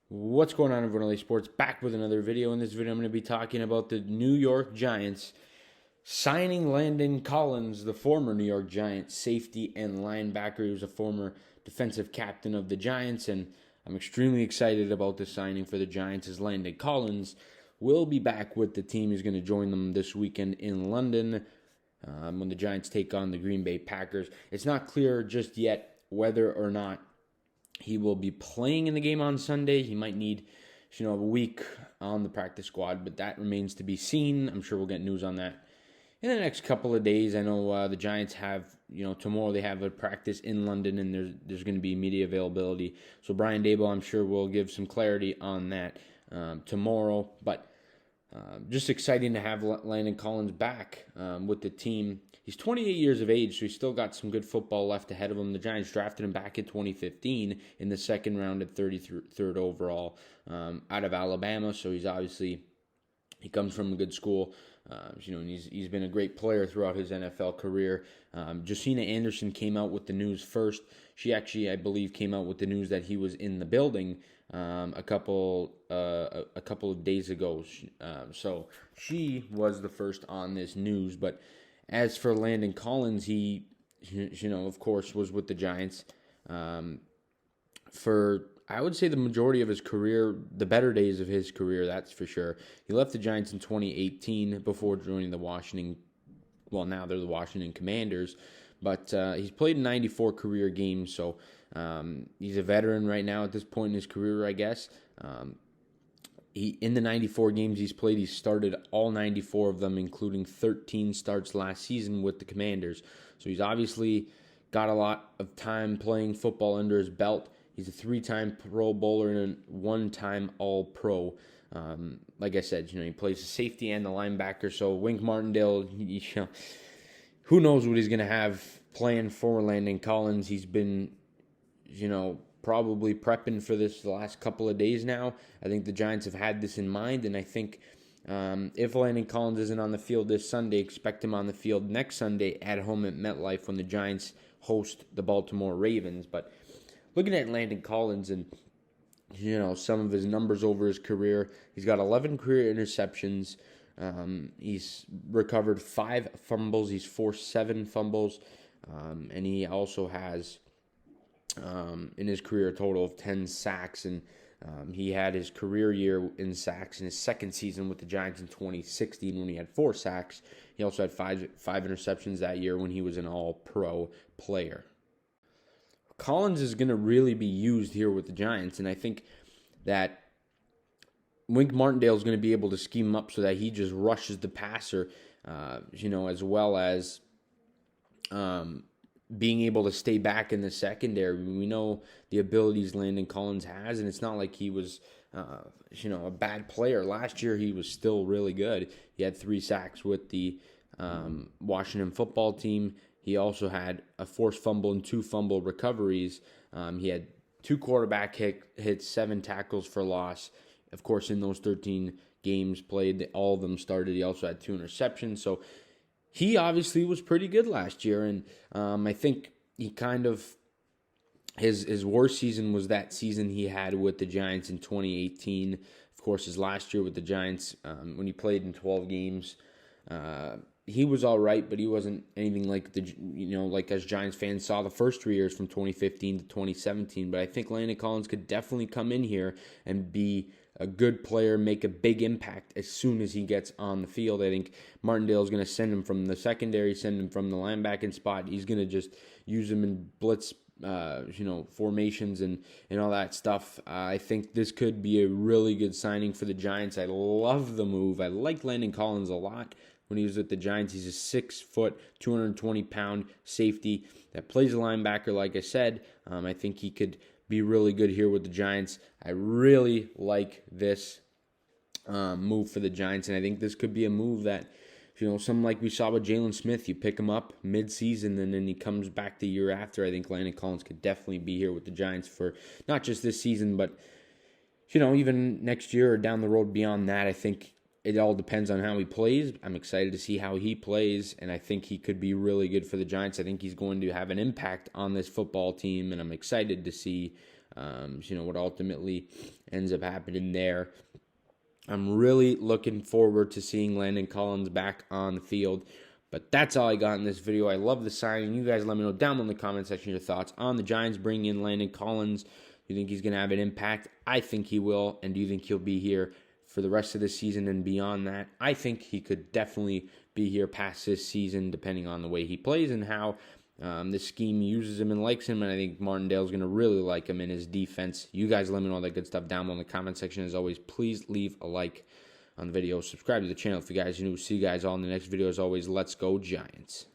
What's going on, everyone? LA Sports back with another video. In this video, I'm going to be talking about the New York Giants signing Landon Collins, the former New York Giants safety and linebacker. He was a former defensive captain of the Giants, and I'm extremely excited about this signing for the Giants as Landon Collins will be back with the team. He's going to join them this weekend in London when the Giants take on the Green Bay Packers. It's not clear just yet whether or not he will be playing in the game on Sunday. He might need, a week on the practice squad, but that remains to be seen. I'm sure we'll get news on that in the next couple of days. I know the Giants have, tomorrow they have a practice in London, and there's going to be media availability. So Brian Daboll, I'm sure, will give some clarity on that tomorrow. But just exciting to have Landon Collins back with the team. He's 28 years of age, so he's still got some good football left ahead of him. The Giants drafted him back in 2015 in the second round at 33rd overall out of Alabama. So he comes from a good school. And he's been a great player throughout his NFL career. Josina Anderson came out with the news first. She actually, I believe, came out with the news that he was in the building a couple of days ago. So she was the first on this news. But as for Landon Collins, he, of course, was with the Giants for, I would say, the majority of his career, the better days of his career, that's for sure. He left the Giants in 2018 before joining now they're the Washington Commanders. But he's played in 94 career games, so he's a veteran right now at this point in his career, I guess. In the 94 games he's played, he's started all 94 of them, including 13 starts last season with the Commanders. So he's obviously got a lot of time playing football under his belt. He's a 3-time Pro Bowler and a 1-time All-Pro. Like I said, he plays the safety and the linebacker. So Wink Martindale, who knows what he's going to have playing for Landon Collins. He's been, probably prepping for this the last couple of days now. I think the Giants have had this in mind, and I think if Landon Collins isn't on the field this Sunday, expect him on the field next Sunday at home at MetLife when the Giants host the Baltimore Ravens. But looking at Landon Collins and, some of his numbers over his career, he's got 11 career interceptions. He's recovered 5 fumbles. He's forced 7 fumbles. And he also has, in his career, a total of 10 sacks. And he had his career year in sacks in his second season with the Giants in 2016 when he had 4 sacks. He also had five interceptions that year when he was an all-pro player. Collins is going to really be used here with the Giants, and I think that Wink Martindale is going to be able to scheme him up so that he just rushes the passer, as well as being able to stay back in the secondary. We know the abilities Landon Collins has, and it's not like he was, a bad player. Last year, he was still really good. He had 3 sacks with the Washington football team. He also had a forced fumble and 2 fumble recoveries. He had 2 quarterback hits, 7 tackles for loss. Of course, in those 13 games played, all of them started. He also had 2 interceptions. So he obviously was pretty good last year. And I think he kind of, his worst season was that season he had with the Giants in 2018. Of course, his last year with the Giants, when he played in 12 games, he was all right, but he wasn't anything like like as Giants fans saw the first 3 years from 2015 to 2017. But I think Landon Collins could definitely come in here and be a good player, make a big impact as soon as he gets on the field. I think Martindale is going to send him from the secondary, send him from the linebacking spot. He's going to just use him in blitz, formations and all that stuff. I think this could be a really good signing for the Giants. I love the move. I like Landon Collins a lot. When he was with the Giants, he's a 6-foot, 220-pound safety that plays a linebacker, like I said. I think he could be really good here with the Giants. I really like this move for the Giants, and I think this could be a move that, something like we saw with Jalen Smith. You pick him up mid-season, and then he comes back the year after. I think Landon Collins could definitely be here with the Giants for not just this season, but, even next year or down the road beyond that. I think it all depends on how he plays. I'm excited to see how he plays, and I think he could be really good for the Giants. I think he's going to have an impact on this football team, and I'm excited to see what ultimately ends up happening there. I'm really looking forward to seeing Landon Collins back on the field. But that's all I got in this video. I love the signing. You guys let me know down in the comment section your thoughts on the Giants bringing in Landon Collins. Do you think he's going to have an impact? I think he will. And do you think he'll be here for the rest of the season and beyond that? I think he could definitely be here past this season, depending on the way he plays and how this scheme uses him and likes him. And I think Martindale's going to really like him in his defense. You guys let me know all that good stuff down below in the comment section. As always, please leave a like on the video. Subscribe to the channel if you guys are new. See you guys all in the next video. As always, let's go Giants.